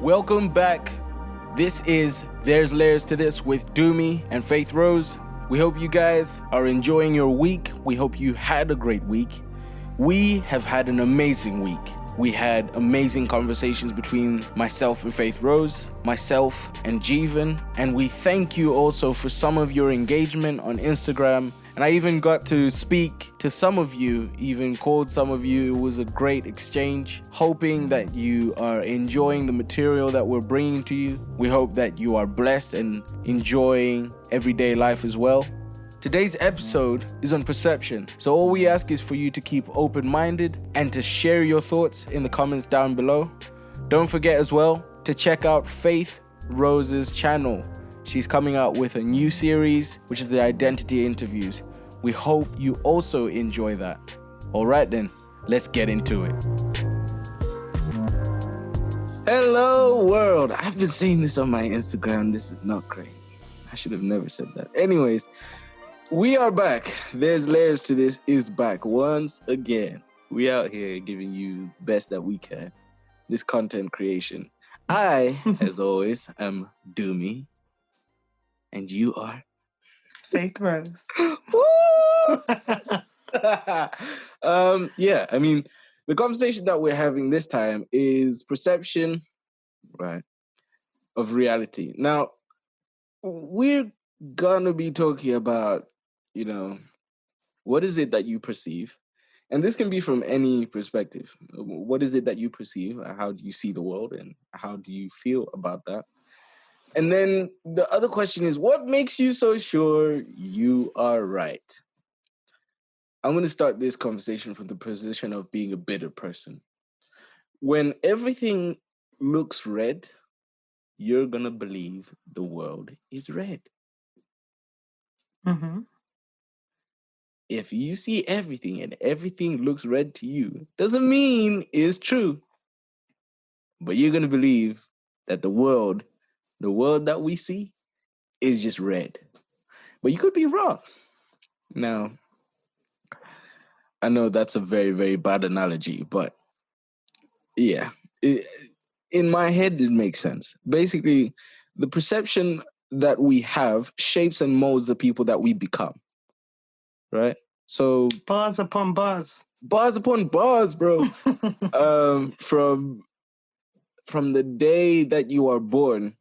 Welcome back. This is There's Layers to This with Dumi and Faith-Rose. We hope you guys are enjoying your week. We hope you had a great week. We have had an amazing week. We had amazing conversations between myself and Faith-Rose, myself and Jeevan, and we thank you also for some of your engagement on Instagram. And I even got to speak to some of you, even called some of you. It was a great exchange. Hoping that you are enjoying the material that we're bringing to you. We hope that you are blessed and enjoying everyday life as well. Today's episode is on perception. So all we ask is for you to keep open-minded and to share your thoughts in the comments down below. Don't forget as well to check out Faith-Rose's channel. She's coming out with a new series, which is the Identity Interviews. We hope you also enjoy that. All right then, let's get into it. Hello world. I've been saying this on my Instagram. This is not great. I should have never said that. Anyways, we are back. There's Layers to This is back once again. We out here giving you the best that we can. This content creation. I, as always, am Dumi. And you are? Faith-Rose. Yeah, I mean, the conversation that we're having this time is perception, right, of reality. Now, we're gonna be talking about, what is it that you perceive? And this can be from any perspective. What is it that you perceive? How do you see the world? And how do you feel about that? And then the other question is, what makes you so sure you are right? I'm going to start this conversation from the position of being a bitter person. When everything looks red, you're going to believe the world is red. Mm-hmm. If you see everything and everything looks red to you, doesn't mean it's true. But you're going to believe that the world that we see is just red. But you could be wrong. Now, I know that's a very, very bad analogy, but yeah, in my head, it makes sense. Basically, the perception that we have shapes and molds the people that we become, right? So bars upon bars. Bars upon bars, bro. From the day that you are born,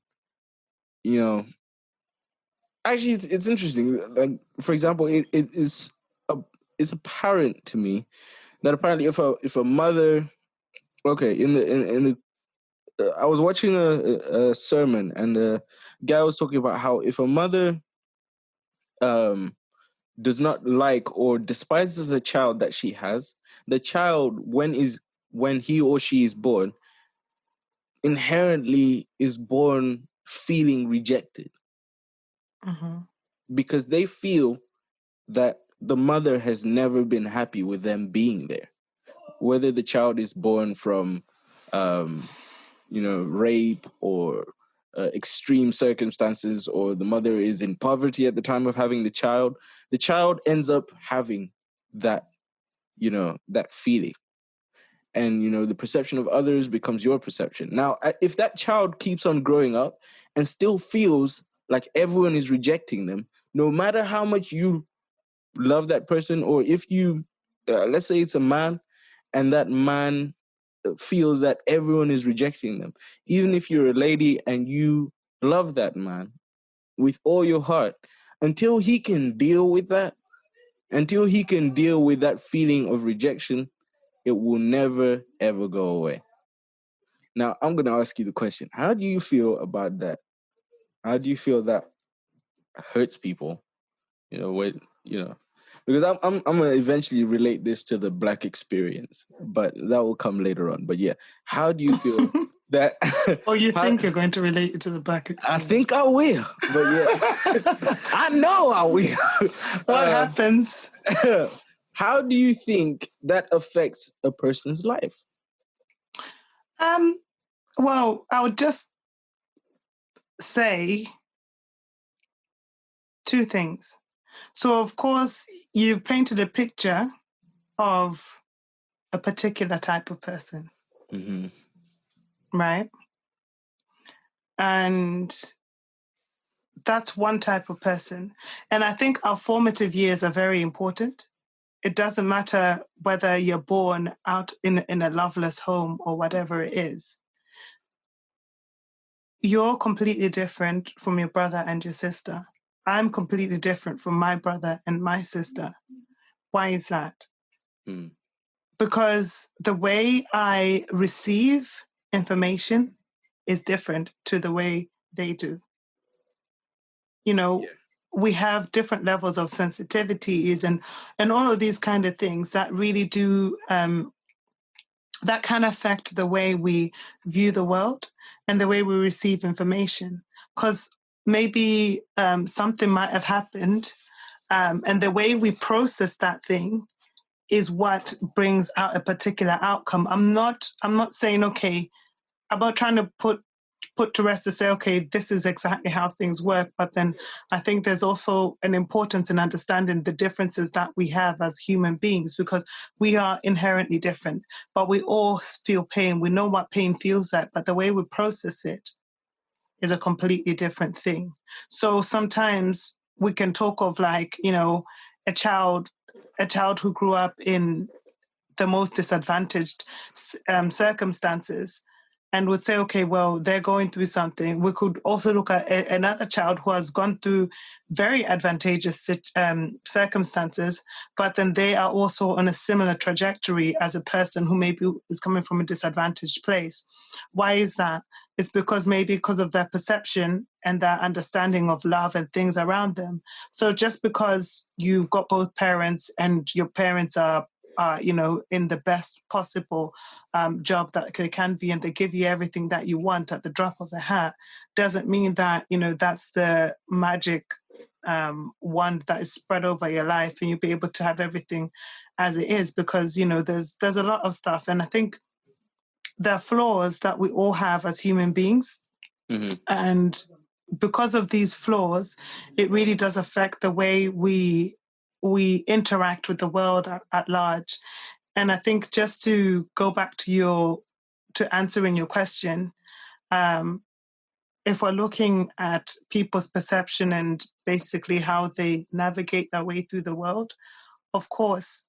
actually, it's interesting. Like, for example, it's apparent to me that apparently if a mother, okay, I was watching a sermon and the guy was talking about how if a mother does not like or despises the child that she has, the child when he or she is born inherently is born feeling rejected. Mm-hmm. Because they feel that the mother has never been happy with them being there. Whether the child is born from, rape or extreme circumstances, or the mother is in poverty at the time of having the child ends up having that, that feeling. And, the perception of others becomes your perception. Now, if that child keeps on growing up and still feels like everyone is rejecting them, no matter how much you love that person, or if you, let's say it's a man, and that man feels that everyone is rejecting them, even if you're a lady and you love that man with all your heart, until he can deal with that feeling of rejection, it will never, ever go away. Now, I'm going to ask you the question. How do you feel about that? How do you feel that hurts people? Because I'm gonna eventually relate this to the Black experience, but that will come later on. But yeah, how do you feel that? Oh, you think you're going to relate it to the Black experience? I think I will, but yeah, I know I will. What happens? How do you think that affects a person's life? Well, I would just say two things. So, of course, you've painted a picture of a particular type of person, mm-hmm. right? And that's one type of person. And I think our formative years are very important. It doesn't matter whether you're born out in a loveless home or whatever it is. You're completely different from your brother and your sister. I'm completely different from my brother and my sister. Why is that? Because the way I receive information is different to the way they do. We have different levels of sensitivities and all of these kind of things that really do that can affect the way we view the world and the way we receive information. Because maybe something might have happened, and the way we process that thing is what brings out a particular outcome. I'm not saying, okay, I'm not trying to put to rest to say, okay, this is exactly how things work. But then I think there's also an importance in understanding the differences that we have as human beings, because we are inherently different, but we all feel pain. We know what pain feels like, but the way we process it is a completely different thing. So sometimes we can talk of, like, a child who grew up in the most disadvantaged circumstances, and would say, okay, well, they're going through something. We could also look at another child who has gone through very advantageous circumstances, but then they are also on a similar trajectory as a person who maybe is coming from a disadvantaged place. Why is that? It's because of their perception and their understanding of love and things around them. So just because you've got both parents and your parents are in the best possible job that they can be, and they give you everything that you want at the drop of a hat, doesn't mean that, that's the magic wand that is spread over your life and you'll be able to have everything as it is, because, there's a lot of stuff. And I think there are flaws that we all have as human beings. Mm-hmm. And because of these flaws, it really does affect the way we interact with the world at large. And I think, just to go back to answering your question, if we're looking at people's perception and basically how they navigate their way through the world, of course,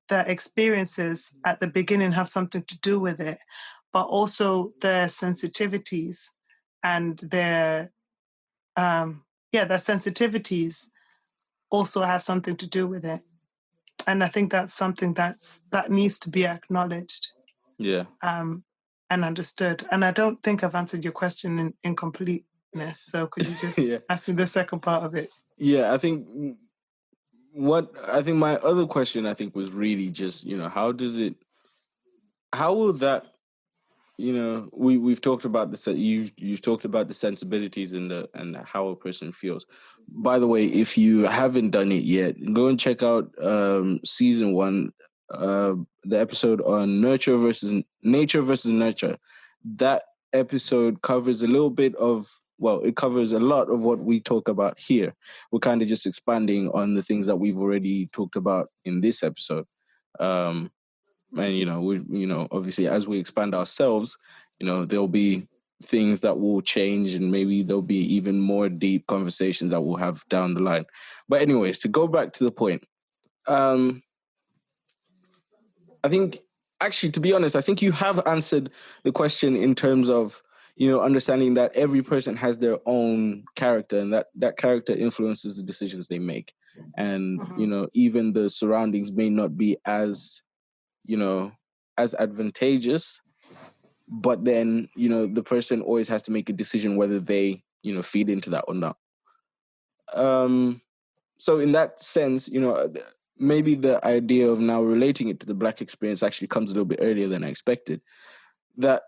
their experiences at the beginning have something to do with it, but also their sensitivities and their sensitivities also have something to do with it. And I think that's something that needs to be acknowledged. Yeah. And understood. And I don't think I've answered your question in completeness. So could you just ask me the second part of it? Yeah, I think my other question, I think, was really just, how will that, we've talked about you've talked about the sensibilities and how a person feels. By the way, if you haven't done it yet, go and check out season 1, the episode on nature versus nurture. That episode covers a little bit of, it covers a lot of what we talk about here. We're kind of just expanding on the things that we've already talked about in this episode. And, we obviously, as we expand ourselves, there'll be things that will change, and maybe there'll be even more deep conversations that we'll have down the line. But anyways, to go back to the point, I think, actually, to be honest, I think you have answered the question in terms of, understanding that every person has their own character, and that character influences the decisions they make. And, even the surroundings may not be as advantageous, but then, the person always has to make a decision whether they, feed into that or not. So in that sense, maybe the idea of now relating it to the Black experience actually comes a little bit earlier than I expected. That,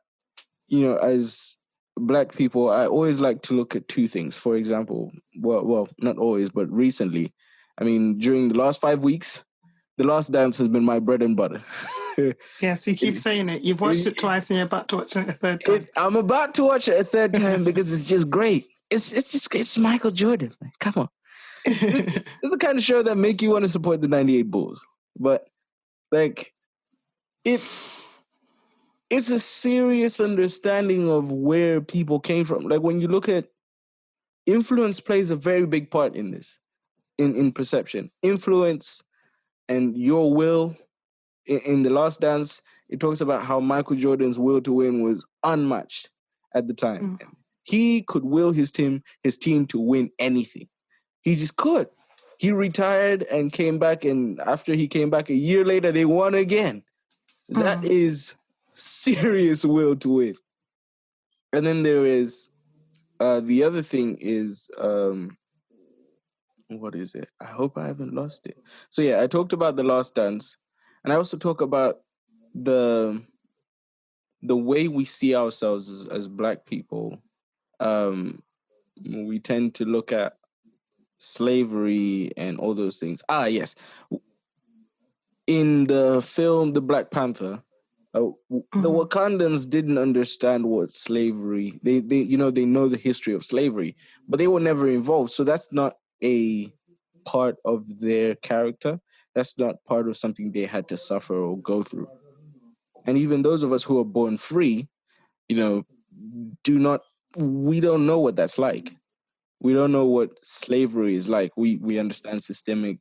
as Black people, I always like to look at two things. For example, well, not always, but recently, during the last 5 weeks, The Last Dance has been my bread and butter. Yes, you keep saying it. You've watched it twice and you're about to watch it a third time. I'm about to watch it a third time because it's just great. It's just great. It's Michael Jordan. Like, come on. It's the kind of show that make you want to support the 98 Bulls. But, like, it's it's a serious understanding of where people came from. Like when you look at influence plays a very big part in this, in perception. Influence and your will. In The Last Dance, it talks about how Michael Jordan's will to win was unmatched at the time. Mm. And he could will his team to win anything. He just could. He retired and came back, and after he came back a year later, they won again. That is serious will to win. And then there is the other thing is what is it? I hope I haven't lost it. So yeah, I talked about The Last Dance, and I also talk about the way we see ourselves as Black people. We tend to look at slavery and all those things. Yes, in the film The Black Panther, the Wakandans didn't understand what slavery. They they know the history of slavery, but they were never involved. So that's not a part of their character. That's not part of something they had to suffer or go through. And even those of us who are born free, we don't know what that's like. We don't know what slavery is like. We understand systemic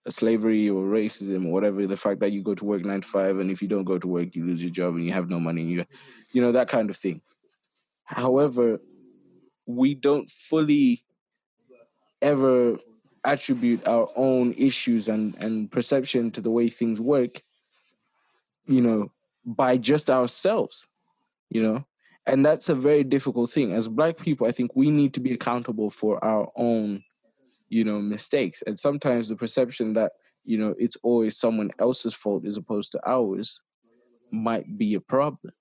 slavery or racism or whatever, the fact that you go to work 9 to 5, and if you don't go to work, you lose your job and you have no money, and that kind of thing. However, we don't fully ever attribute our own issues and perception to the way things work, by just ourselves, and that's a very difficult thing. As Black people, I think we need to be accountable for our own, mistakes. And sometimes the perception that, it's always someone else's fault as opposed to ours might be a problem.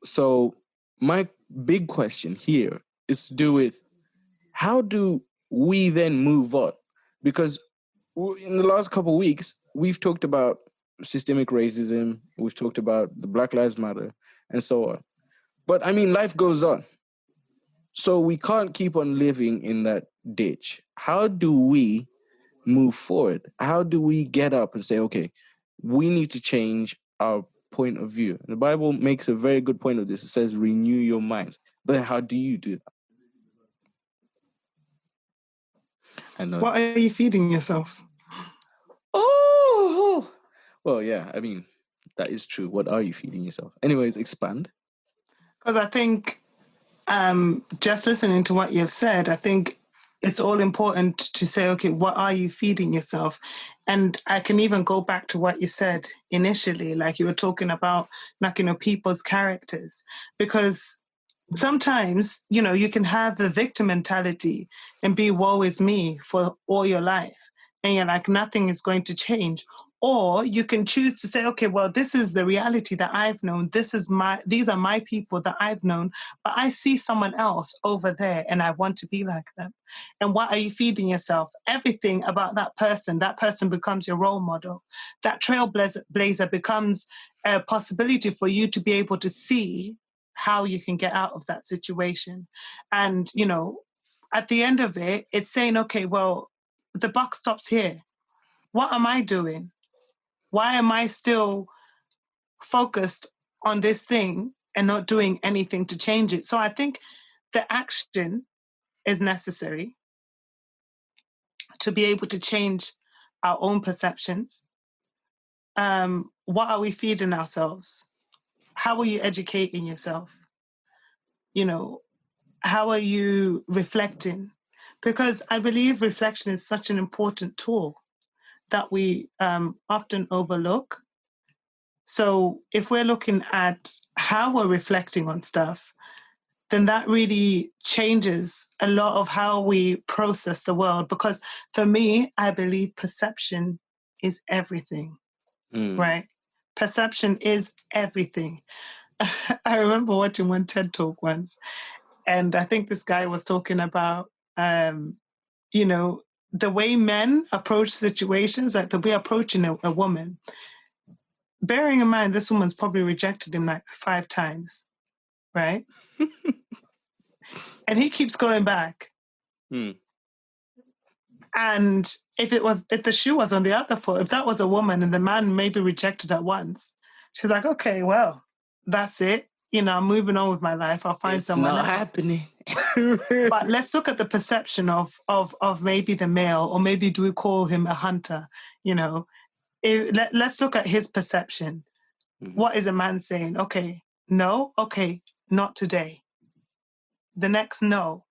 So my big question here is to do with, how do we then move on? Because in the last couple of weeks, we've talked about systemic racism, we've talked about the Black Lives Matter, and so on. But I mean, life goes on. So we can't keep on living in that ditch. How do we move forward? How do we get up and say, okay, we need to change our point of view? And the Bible makes a very good point of this. It says, renew your minds. But how do you do that? What are you feeding yourself? Oh, well, yeah, I mean, that is true. What are you feeding yourself? Anyways, expand. Because I think just listening to what you've said, I think it's all important to say, okay, what are you feeding yourself? And I can even go back to what you said initially, like you were talking about, like, people's characters, because sometimes, you can have the victim mentality and be woe is me for all your life. And you're like, nothing is going to change. Or you can choose to say, okay, well, this is the reality that I've known. These are my people that I've known, but I see someone else over there and I want to be like them. And what are you feeding yourself? Everything about that person becomes your role model. That trailblazer becomes a possibility for you to be able to see how you can get out of that situation. And, at the end of it, it's saying, okay, well, the buck stops here. What am I doing? Why am I still focused on this thing and not doing anything to change it? So I think the action is necessary to be able to change our own perceptions. What are we feeding ourselves? How are you educating yourself? How are you reflecting? Because I believe reflection is such an important tool that we often overlook. So if we're looking at how we're reflecting on stuff, then that really changes a lot of how we process the world. Because for me, I believe perception is everything, right? Perception is everything. I remember watching one TED Talk once, and I think this guy was talking about, the way men approach situations, like the way approaching a woman. Bearing in mind, this woman's probably rejected him like 5 times, right? And he keeps going back. And if the shoe was on the other foot, if that was a woman and the man maybe rejected her once, she's like, okay, well, that's it. I'm moving on with my life. I'll find It's someone not else. happening. But let's look at the perception of maybe the male, or maybe do we call him a hunter? Let's look at his perception. Mhm. What is a man saying? Okay, no, okay, not today. The next no,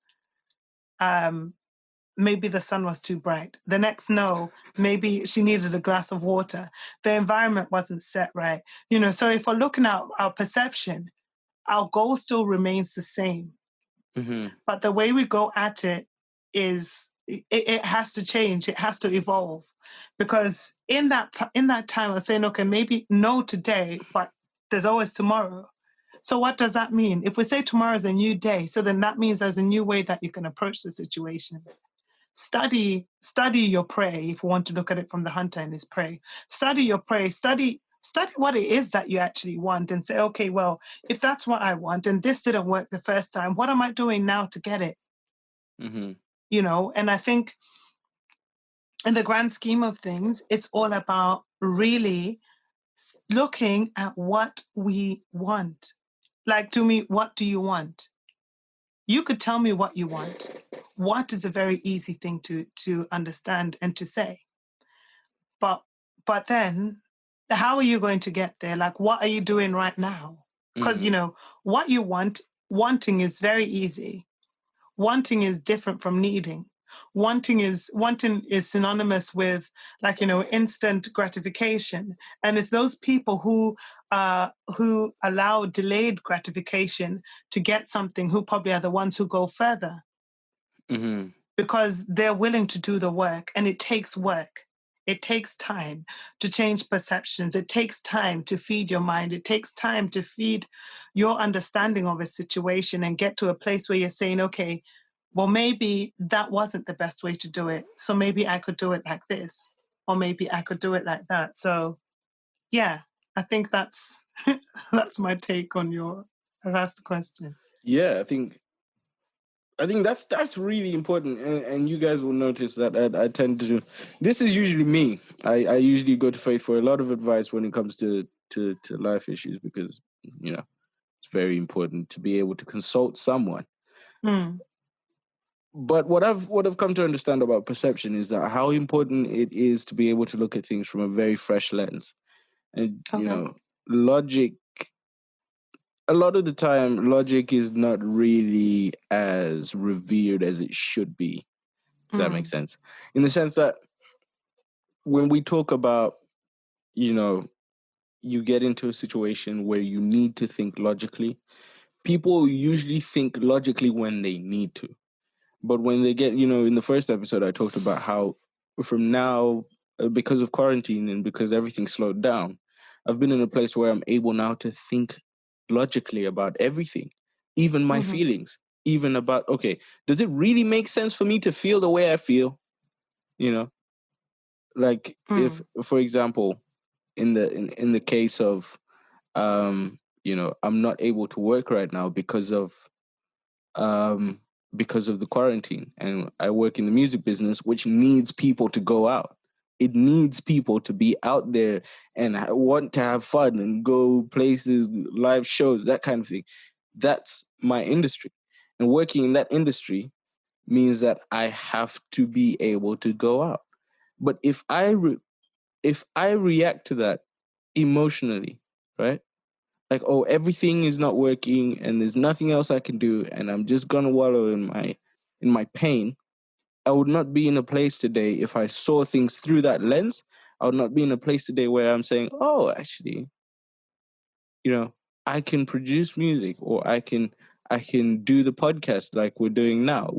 maybe the sun was too bright. The next no, maybe she needed a glass of water. The environment wasn't set right. So if we're looking at our perception, our goal still remains the same. Mhm. But the way we go at it is it has to change. It has to evolve, because in that time, I'm saying, okay, maybe no today, but there's always tomorrow. So what does that mean? If we say tomorrow is a new day, so then that means there's a new way that you can approach the situation. Study your prey. If you want to look at it from the hunter and his prey, study your prey. Study what it is that you actually want, and say, okay, well, if that's what I want and this didn't work the first time, what am I doing now to get it? Mhm. And I think in the grand scheme of things, it's all about really looking at what we want. Like, to me, what do you want? You could tell me what you want. What is a very easy thing to understand and to say. But then, how are you going to get there? Like, what are you doing right now? Because what you wanting is very easy. Wanting is different from needing. Wanting is synonymous with, like, instant gratification, and it's those people who allow delayed gratification to get something, who probably are the ones who go further, Mhm. because they're willing to do the work, and it takes work. It takes time to change perceptions. It takes time to feed your mind. It takes time to feed your understanding of a situation and get to a place where you're saying, okay, well, maybe that wasn't the best way to do it. So maybe I could do it like this, or maybe I could do it like that. So yeah, I think that's that's my take on your last question. Yeah, I think that's really important, and you guys will notice that I tend to. This is usually me. I usually go to Faith for a lot of advice when it comes to life issues, because it's very important to be able to consult someone. Mm. But what I've come to understand about perception is that how important it is to be able to look at things from a very fresh lens, and Okay. logic. A lot of the time, logic is not really as revered as it should be. Does that make sense? In the sense that when we talk about, you get into a situation where you need to think logically, people usually think logically when they need to. But when they get, in the first episode, I talked about how from now, because of quarantine and because everything slowed down, I've been in a place where I'm able now to think logically about everything, even my feelings, even about, okay, does it really make sense for me to feel the way I feel? Like if, for example, in the case of, I'm not able to work right now because of the quarantine, and I work in the music business, which needs people to go out. It needs people to be out there and want to have fun and go places, live shows, that kind of thing. That's my industry. And working in that industry means that I have to be able to go out. But if I react to that emotionally, right? Like, oh, everything is not working and there's nothing else I can do, and I'm just gonna wallow in my pain. I would not be in a place today if I saw things through that lens. I would not be in a place today where I'm saying, oh, actually, I can produce music, or I can do the podcast like we're doing now.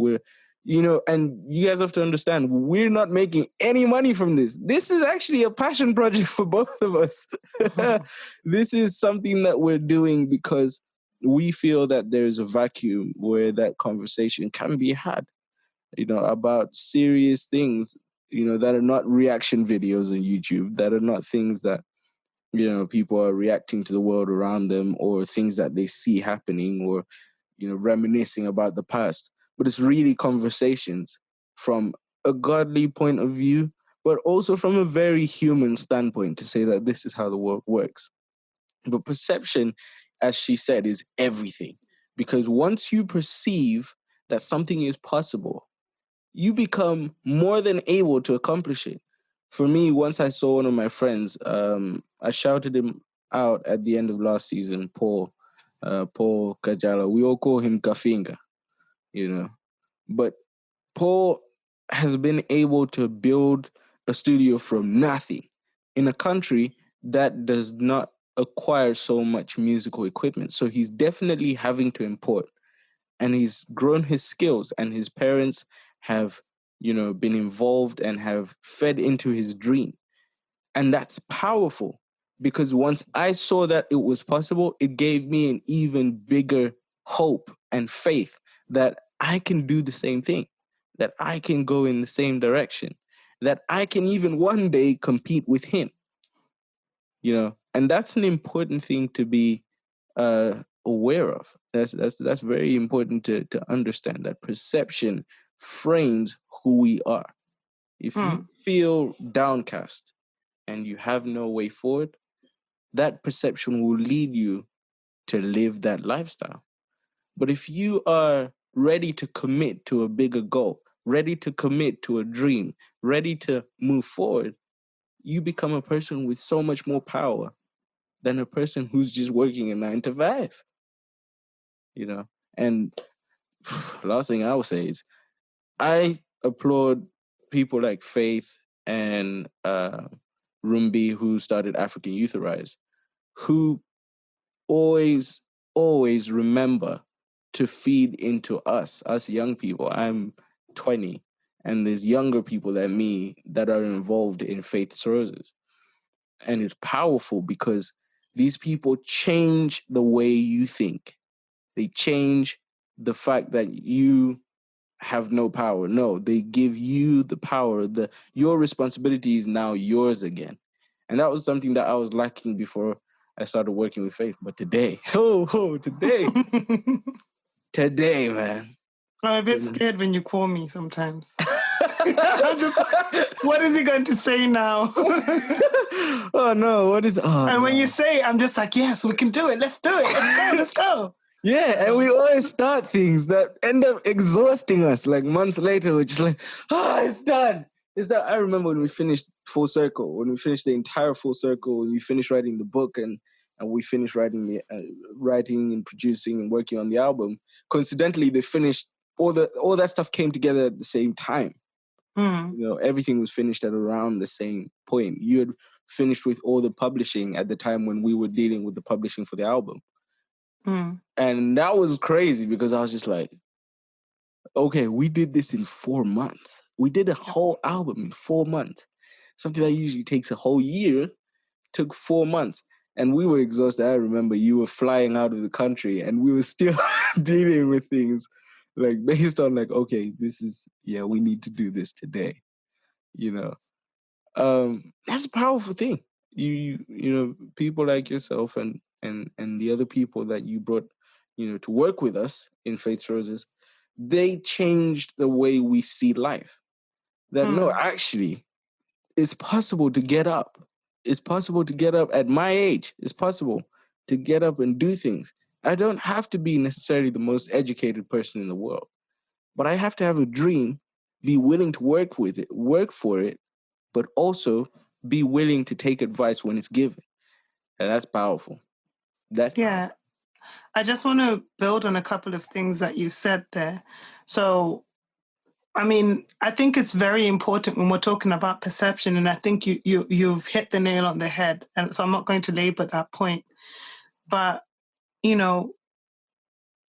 And you guys have to understand, we're not making any money from this. This is actually a passion project for both of us. This is something that we're doing because we feel that there's a vacuum where that conversation can be had, about serious things, that are not reaction videos on YouTube, that are not things that people are reacting to the world around them, or things that they see happening, or reminiscing about the past. But it's really conversations from a godly point of view, but also from a very human standpoint, to say that this is how the world works. But perception as she said, is everything. Because once you perceive that something is possible, you become more than able to accomplish it. For me, once I saw one of my friends, I shouted him out at the end of last season, Paul Kajala. We all call him Kafinga, you know. But Paul has been able to build a studio from nothing in a country that does not acquire so much musical equipment. So he's definitely having to import, and he's grown his skills, and his parents have, been involved and have fed into his dream. And that's powerful, because once I saw that it was possible, it gave me an even bigger hope and faith that I can do the same thing, that I can go in the same direction, that I can even one day compete with him. And that's an important thing to be aware of. That's very important to understand, that perception frames who we are. If you feel downcast and you have no way forward, that perception will lead you to live that lifestyle. But if you are ready to commit to a bigger goal, ready to commit to a dream, ready to move forward, you become a person with so much more power than a person who's just working a 9 to 5. And last thing I will say is, I applaud people like Faith and Rumbi, who started African Youth Arise, who always remember to feed into us young people. I'm 20, and there's younger people than me that are involved in Faith-Rose. And it's powerful because these people change the way you think. They change the fact that you have no power. No, they give you the power. Your responsibility is now yours again. And that was something that I was lacking before I started working with Faith. But today, today, man. I'm a bit scared when you call me sometimes. I'm just like, what is he going to say now? Oh no, what is? Oh, and when you say, I'm just like, yes, we can do it. Let's do it. Let's go. Yeah, and we always start things that end up exhausting us. Like months later, we're just like, it's done. It's done. I remember when we finished Full Circle, when we finished the entire Full Circle, when we finished writing the book, and we finished writing and producing and working on the album. Coincidentally, they finished all that stuff came together at the same time. Everything was finished at around the same point. You had finished with all the publishing at the time when we were dealing with the publishing for the album. And that was crazy, because I was just like, okay, we did this in 4 months. We did a whole album in 4 months. Something that usually takes a whole year took 4 months. And we were exhausted. I remember you were flying out of the country, and we were still dealing with things like based on like, okay, we need to do this today. That's a powerful thing. You people like yourself and the other people that you brought, to work with us in Faith-Rose, they changed the way we see life. That no, actually, it's possible to get up. It's possible to get up at my age. It's possible to get up and do things. I don't have to be necessarily the most educated person in the world, but I have to have a dream, be willing to work for it, but also be willing to take advice when it's given. And that's powerful. Powerful. I just want to build on a couple of things that you said there. So, I mean, I think it's very important when we're talking about perception, and I think you've hit the nail on the head. And so I'm not going to labor that point. But,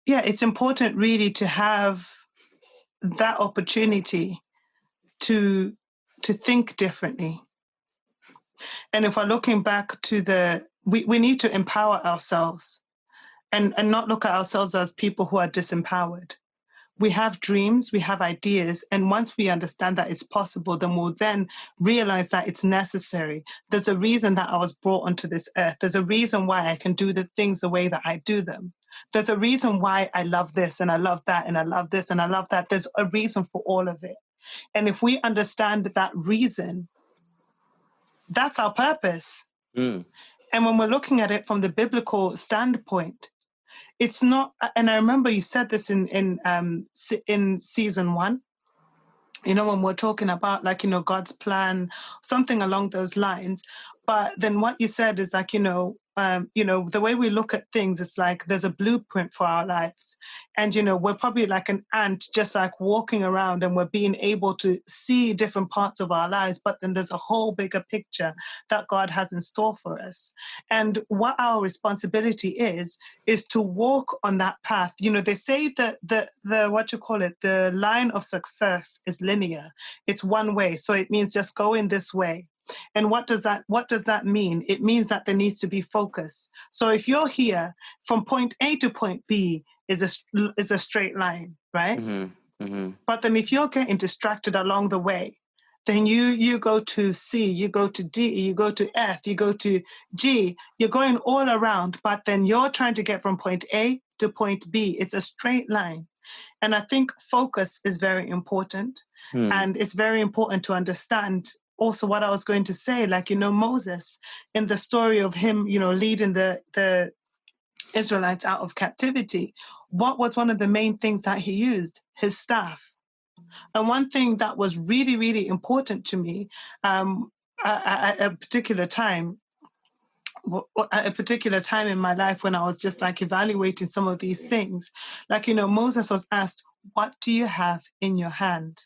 it's important really to have that opportunity to think differently. And if we're looking back to we need to empower ourselves and not look at ourselves as people who are disempowered. We have dreams, we have ideas, and once we understand that it's possible, then we'll then realize that it's necessary. There's a reason that I was brought onto this earth. There's a reason why I can do the things the way that I do them. There's a reason why I love this and I love that and I love this and I love that. There's a reason for all of it. And if we understand that reason, that's our purpose. And when we're looking at it from the biblical standpoint, it's not, and I remember you said this in season 1, when we're talking about like, God's plan, something along those lines. But then what you said is like, the way we look at things, it's like there's a blueprint for our lives. And, we're probably like an ant, just like walking around, and we're being able to see different parts of our lives. But then there's a whole bigger picture that God has in store for us. And what our responsibility is to walk on that path. They say that the line of success is linear. It's one way. So it means just go in this way. And what does that mean? It means that there needs to be focus. So if you're here, from point A to point B is a straight line, right? Mm-hmm. Mm-hmm. But then if you're getting distracted along the way, then you go to C, you go to D, you go to F, you go to G, you're going all around, but then you're trying to get from point A to point B. It's a straight line. And I think focus is very important. And it's very important to understand also what I was going to say, like, Moses, in the story of him, leading the Israelites out of captivity, what was one of the main things that he used? His staff. And one thing that was really, really important to me at a particular time in my life, when I was just like evaluating some of these things, like, Moses was asked, what do you have in your hand?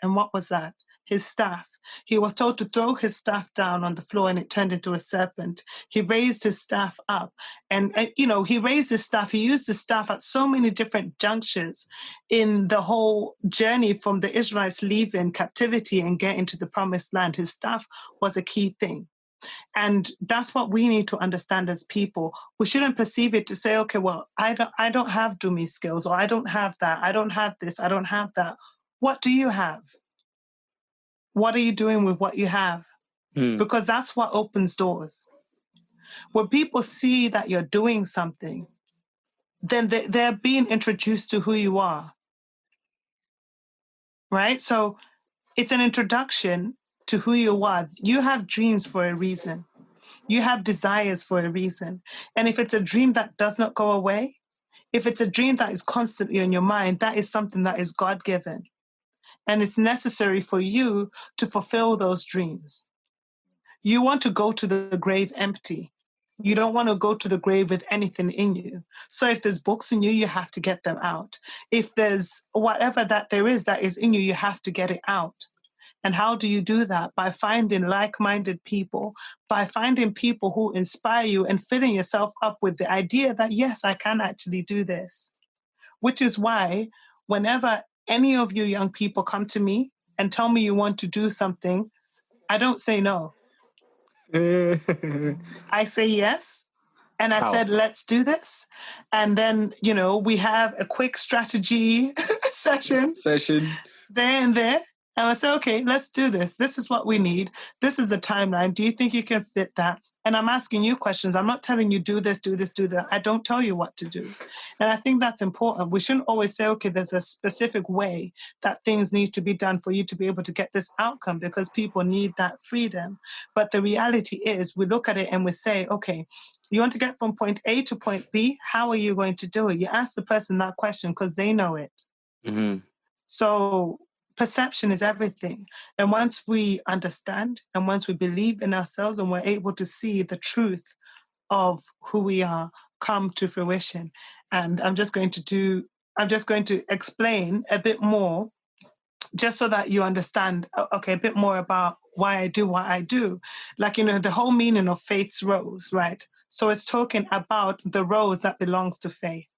And what was that? His staff. He was told to throw his staff down on the floor, and it turned into a serpent. He raised his staff up, and he raised his staff. He used his staff at so many different junctures in the whole journey from the Israelites leaving captivity and getting to the promised land. His staff was a key thing. And that's what we need to understand as people. We shouldn't perceive it to say, okay, well, I don't have Dumi skills, or I don't have that. I don't have this. I don't have that. What do you have? What are you doing with what you have? Because that's what opens doors. When people see that you're doing something, then they're being introduced to who you are. Right? So it's an introduction to who you are. You have dreams for a reason. You have desires for a reason. And if it's a dream that does not go away, if it's a dream that is constantly in your mind, that is something that is God-given. And it's necessary for you to fulfill those dreams. You want to go to the grave empty. You don't want to go to the grave with anything in you. So if there's books in you, you have to get them out. If there's whatever that there is that is in you, you have to get it out. And how do you do that? By finding like-minded people, by finding people who inspire you and filling yourself up with the idea that, yes, I can actually do this. Which is why whenever any of you young people come to me and tell me you want to do something, I don't say no. I say yes. And I said, let's do this. And then, we have a quick strategy session there and there. And I say, okay, let's do this. This is what we need. This is the timeline. Do you think you can fit that? And I'm asking you questions. I'm not telling you do this, do this, do that. I don't tell you what to do. And I think that's important. We shouldn't always say, okay, there's a specific way that things need to be done for you to be able to get this outcome, because people need that freedom. But the reality is we look at it and we say, okay, you want to get from point A to point B, how are you going to do it? You ask the person that question because they know it. Mm-hmm. So perception is everything. And once we understand and once we believe in ourselves and we're able to see the truth of who we are come to fruition. And I'm just going to explain a bit more just so that you understand, okay, a bit more about why I do what I do. Like, the whole meaning of Faith's Rose, right? So it's talking about the rose that belongs to faith,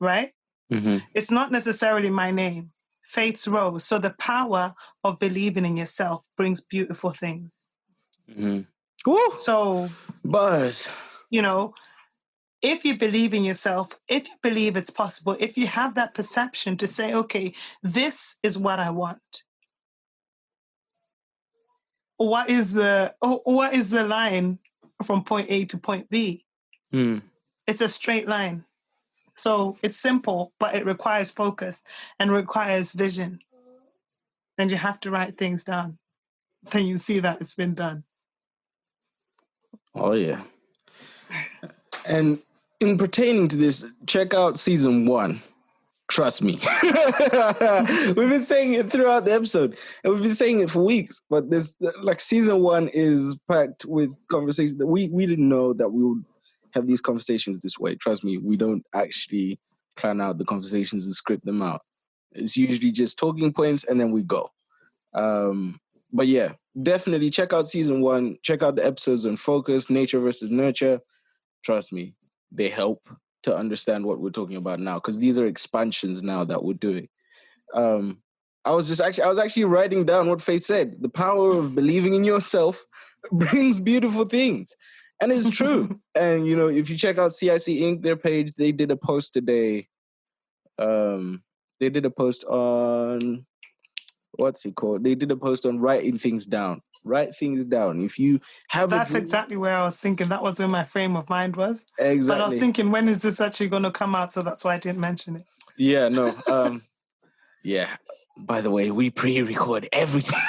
right? Mm-hmm. It's not necessarily my name. Faith's Rose. So the power of believing in yourself brings beautiful things. Mm-hmm. So, buzz. If you believe in yourself, if you believe it's possible, if you have that perception to say, okay, this is what I want. What is the line from point A to point B? It's a straight line. So it's simple, but it requires focus and requires vision. And you have to write things down. Then you see that it's been done. Oh, yeah. And in pertaining to this, check out season 1. Trust me. We've been saying it throughout the episode, and we've been saying it for weeks. But this, like, season 1 is packed with conversations that we didn't know that we would have these conversations this way. Trust me, we don't actually plan out the conversations and script them out. It's usually just talking points, and then we go. But yeah, definitely check out season 1. Check out the episodes on focus, nature versus nurture. Trust me, they help to understand what we're talking about now, because these are expansions now that we're doing. I was actually writing down what Faith said. The power of believing in yourself brings beautiful things. And it's true. And, you know, if you check out CIC Inc., their page, they did a post today. They did a post on, what's it called? They did a post on writing things down. Write things down. If you have That's exactly where I was thinking. That was where my frame of mind was. Exactly. But I was thinking, when is this actually going to come out? So that's why I didn't mention it. Yeah, no. Yeah. By the way, we pre-record everything.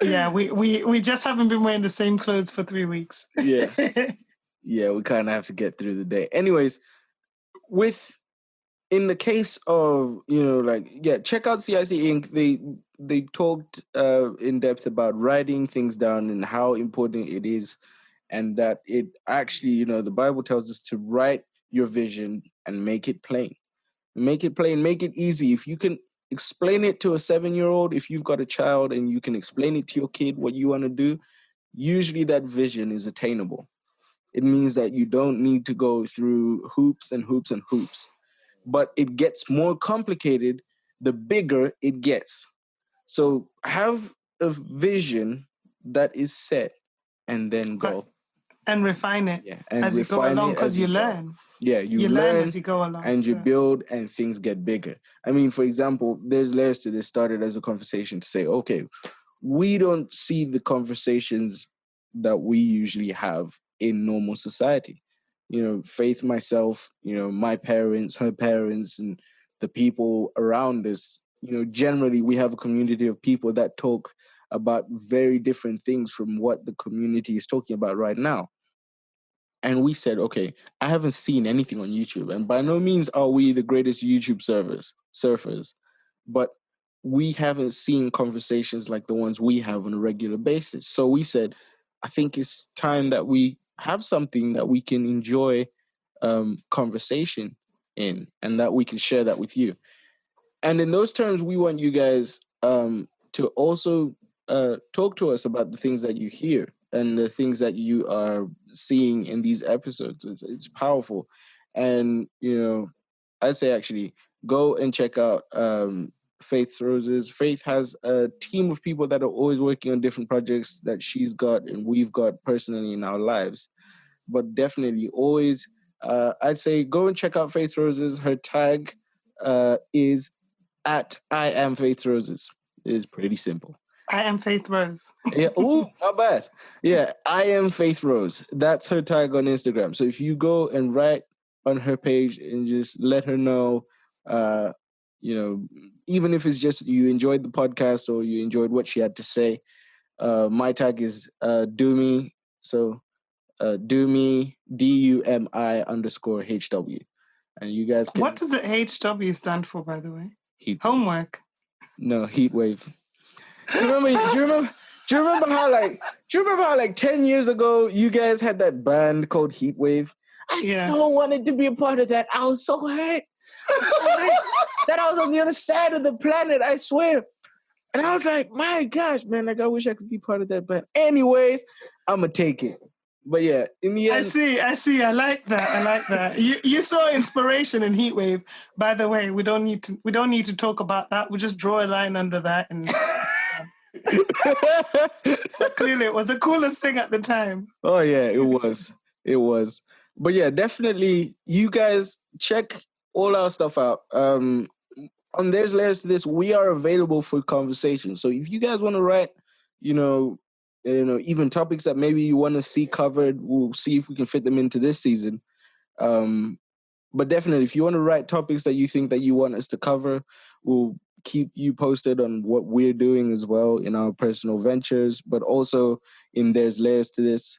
Yeah, we just haven't been wearing the same clothes for 3 weeks. Yeah. Yeah, we kind of have to get through the day. Anyways, in the case of, you know, like, yeah, check out CIC Inc. They talked in depth about writing things down and how important it is, and that it actually, you know, the Bible tells us to write your vision and make it plain. Make it plain, make it easy. If you can explain it to a 7-year-old, if you've got a child and you can explain it to your kid what you want to do, usually that vision is attainable. It means that you don't need to go through hoops and hoops and hoops. But it gets more complicated the bigger it gets. So have a vision that is set and then go. And refine it as you go along, because you learn. Yeah, you learn as you go along. And you build, and things get bigger. I mean, for example, there's layers to this. Started as a conversation to say, okay, we don't see the conversations that we usually have in normal society. You know, Faith, myself, you know, my parents, her parents, and the people around us, you know, generally we have a community of people that talk about very different things from what the community is talking about right now. And we said, okay, I haven't seen anything on YouTube. And by no means are we the greatest YouTube surfers, but we haven't seen conversations like the ones we have on a regular basis. So we said, I think it's time that we have something that we can enjoy conversation in, and that we can share that with you. And in those terms, we want you guys to also talk to us about the things that you hear and the things that you are seeing in these episodes. It's powerful. And, you know, I'd say actually go and check out Faith-Rose's. Faith has a team of people that are always working on different projects that she's got and we've got personally in our lives. But definitely always, I'd say go and check out Faith-Rose's. Her tag is at I am Faith-Roses. It's pretty simple. I am Faith-Rose. Yeah. Oh, not bad. Yeah. I am Faith-Rose. That's her tag on Instagram. So if you go and write on her page and just let her know, you know, even if it's just you enjoyed the podcast or you enjoyed what she had to say, my tag is Dumi. So Dumi, DUMI_HW. And you guys can... What does the HW stand for, by the way? Homework. No, heat wave. Do you remember how like 10 years ago you guys had that band called Heat Wave? I so wanted to be a part of that. I was so hurt. That I was on the other side of the planet, I swear. And I was like, my gosh, man, like I wish I could be part of that band. Anyways, I'm gonna take it. But yeah, in the end, I see. I like that. You saw inspiration in Heatwave. By the way, we don't need to talk about that. We just draw a line under that, and but clearly it was the coolest thing at the time. Oh yeah, it was. But yeah, definitely, you guys check all our stuff out. On There's Layers to This, we are available for conversation. So if you guys want to write, you know, even topics that maybe you want to see covered, we'll see if we can fit them into this season. But definitely, if you want to write topics that you think that you want us to cover, we'll keep you posted on what we're doing as well in our personal ventures, but also in There's Layers to This.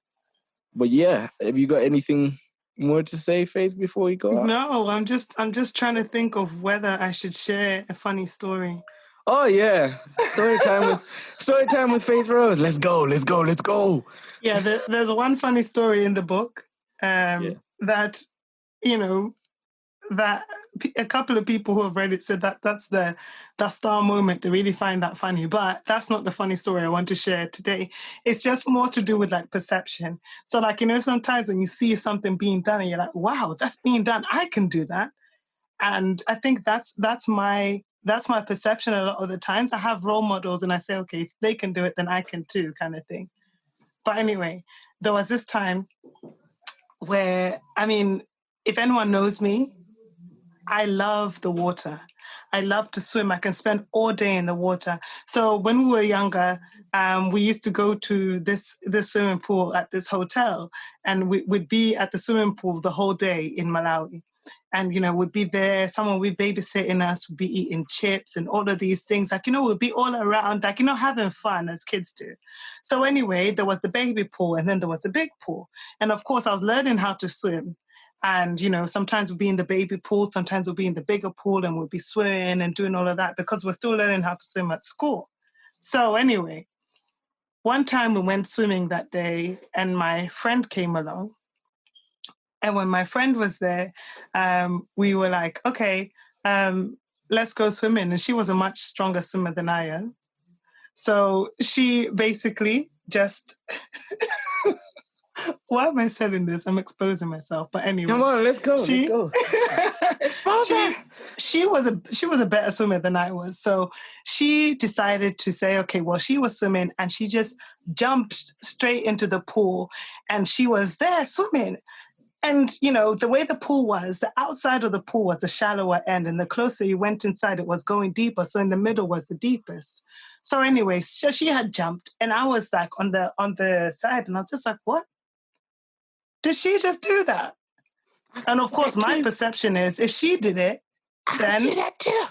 But yeah, have you got anything more to say, Faith, before we go out? No, I'm just trying to think of whether I should share a funny story. Oh yeah, story time with Faith-Rose. Let's go. Yeah, there's one funny story in the book Yeah. that, you know, that a couple of people who have read it said that that's the star moment. They really find that funny, but that's not the funny story I want to share today. It's just more to do with like perception. So like, you know, sometimes when you see something being done and you're like, wow, that's being done, I can do that. And I think that's my perception a lot of the times. I have role models and I say, okay, if they can do it, then I can too, kind of thing. But anyway, there was this time where, I mean, if anyone knows me, I love the water. I love to swim. I can spend all day in the water. So when we were younger, we used to go to this swimming pool at this hotel, and we'd be at the swimming pool the whole day in Malawi. And, you know, we'd be there, someone would be babysitting us, would be eating chips and all of these things. Like, you know, we'd be all around, like, you know, having fun as kids do. So anyway, there was the baby pool and then there was the big pool. And of course, I was learning how to swim. And, you know, sometimes we'll be in the baby pool, sometimes we'll be in the bigger pool and we'll be swimming and doing all of that because we're still learning how to swim at school. So anyway, one time we went swimming that day and my friend came along. And when my friend was there, we were like, okay, let's go swimming. And she was a much stronger swimmer than I am. So she basically just... Why am I saying this? I'm exposing myself. But anyway, Come on, let's go. Expose her. She was a better swimmer than I was. So she decided to say, okay, well, she was swimming and she just jumped straight into the pool and she was there swimming. And, you know, the way the pool was, the outside of the pool was a shallower end, and the closer you went inside, it was going deeper. So in the middle was the deepest. So anyway, so she had jumped, and I was like on the side, and I was just like, what? Did she just do that? And of course, my perception is if she did it, then I can do that too.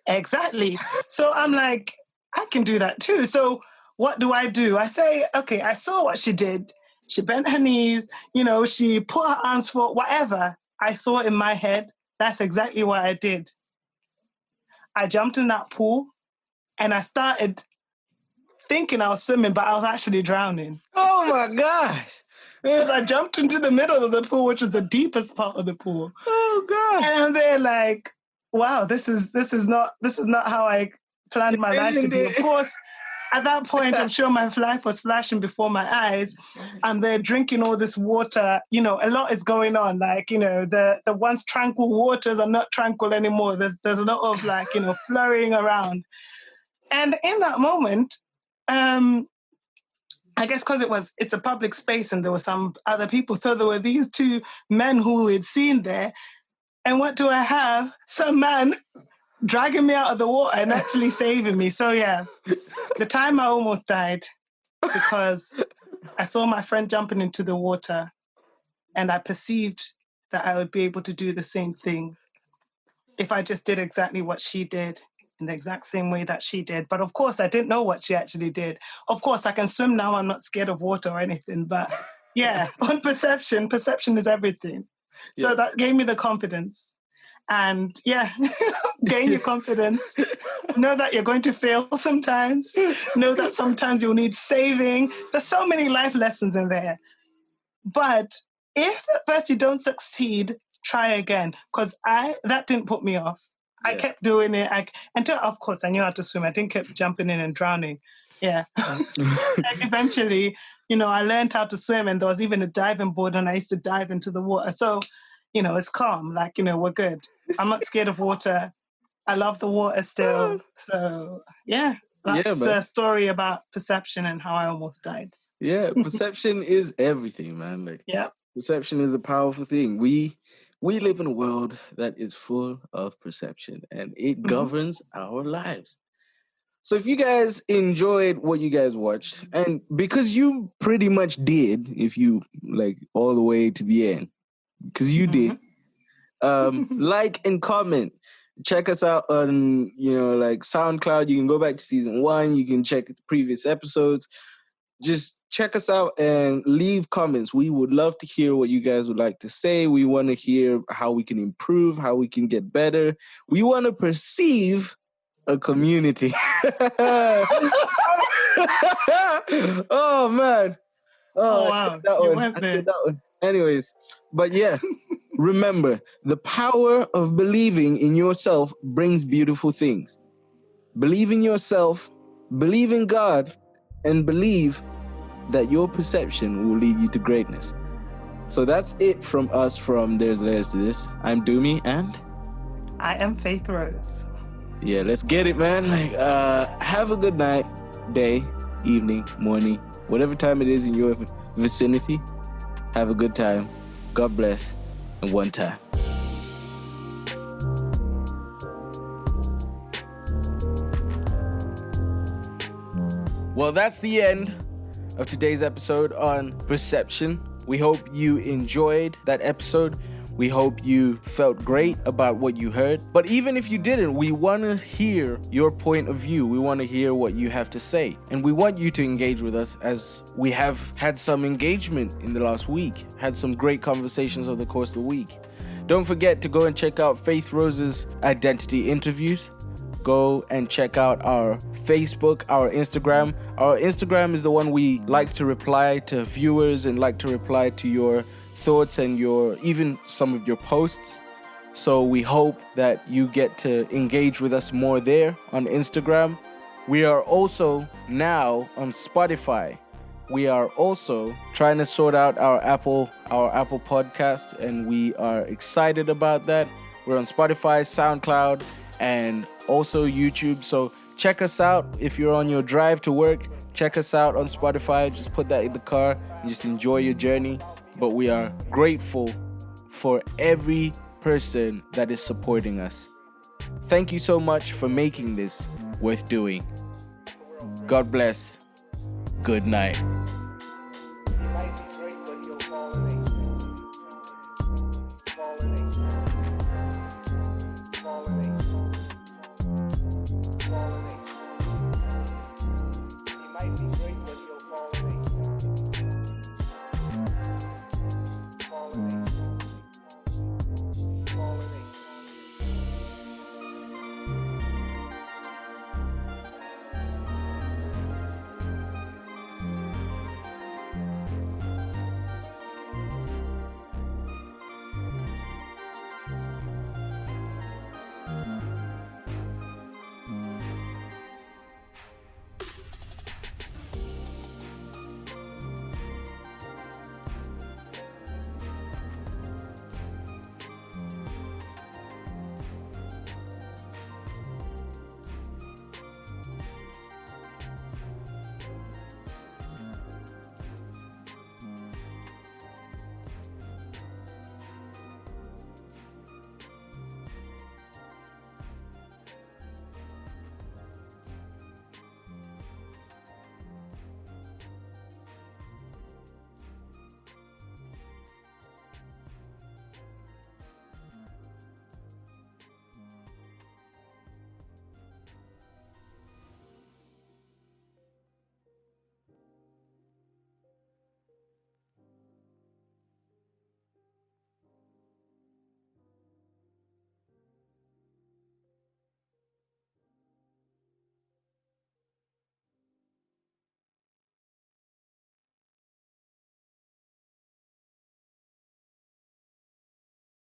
Exactly. So I'm like, I can do that too. So what do? I say, okay, I saw what she did. She bent her knees, you know, she put her arms forward, whatever. I saw in my head, that's exactly what I did. I jumped in that pool and I started thinking I was swimming, but I was actually drowning. Oh my gosh. Because I jumped into the middle of the pool, which is the deepest part of the pool. Oh God. And I'm there like, wow, this is not how I planned my life to be. Of course, at that point, I'm sure my life was flashing before my eyes. I'm there drinking all this water. You know, a lot is going on. Like, you know, the once tranquil waters are not tranquil anymore. There's a lot of like, you know, flurrying around. And in that moment, I guess because it's a public space and there were some other people. So there were these two men who we'd seen there. And what do I have? Some man dragging me out of the water and actually saving me. So yeah, the time I almost died because I saw my friend jumping into the water and I perceived that I would be able to do the same thing if I just did exactly what she did in the exact same way that she did. But of course, I didn't know what she actually did. Of course, I can swim now. I'm not scared of water or anything. But yeah, on perception is everything. So that gave me the confidence. And yeah, gain your confidence. Know that you're going to fail sometimes. Know that sometimes you'll need saving. There's so many life lessons in there. But if at first you don't succeed, try again. Because that didn't put me off. I kept doing it. Until, of course, I knew how to swim. I didn't keep jumping in and drowning. Yeah. And eventually, you know, I learned how to swim, and there was even a diving board, and I used to dive into the water. So, you know, it's calm. Like, you know, we're good. I'm not scared of water. I love the water still. So, yeah, that's the story about perception and how I almost died. Yeah, perception is everything, man. Like, yeah, perception is a powerful thing. We live in a world that is full of perception, and it governs our lives. So if you guys enjoyed what you guys watched, and because you pretty much did, if you like all the way to the end, because you did, like and comment. Check us out on, you know, like SoundCloud. You can go back to season 1. You can check the previous episodes. Just check us out and leave comments. We would love to hear what you guys would like to say. We want to hear how we can improve, how we can get better. We want to perceive a community. Oh, man. Oh wow, you went there. That one. Anyways, but yeah, remember, the power of believing in yourself brings beautiful things. Believe in yourself, believe in God, and believe that your perception will lead you to greatness. So that's it from us from There's Layers to This. I'm Dumi and I am Faith-Rose. Yeah, let's get it, man. Have a good night, day, evening, morning, whatever time it is in your vicinity. Have a good time. God bless. And one time. Well, that's the end of today's episode on perception. We hope you enjoyed that episode. We hope you felt great about what you heard. But even if you didn't, we want to hear your point of view. We want to hear what you have to say. And we want you to engage with us, as we have had some engagement in the last week, had some great conversations over the course of the week. Don't forget to go and check out Faith-Rose's identity interviews. Go and check out our Facebook, our Instagram. Our Instagram is the one we like to reply to viewers and like to reply to your thoughts and even some of your posts. So we hope that you get to engage with us more there on Instagram. We are also now on Spotify. We are also trying to sort out our Apple podcast, and we are excited about that. We're on Spotify, SoundCloud, and also YouTube. So check us out. If you're on your drive to work, check us out on Spotify. Just put that in the car and just enjoy your journey. But we are grateful for every person that is supporting us. Thank you so much for making this worth doing. God bless. Good night.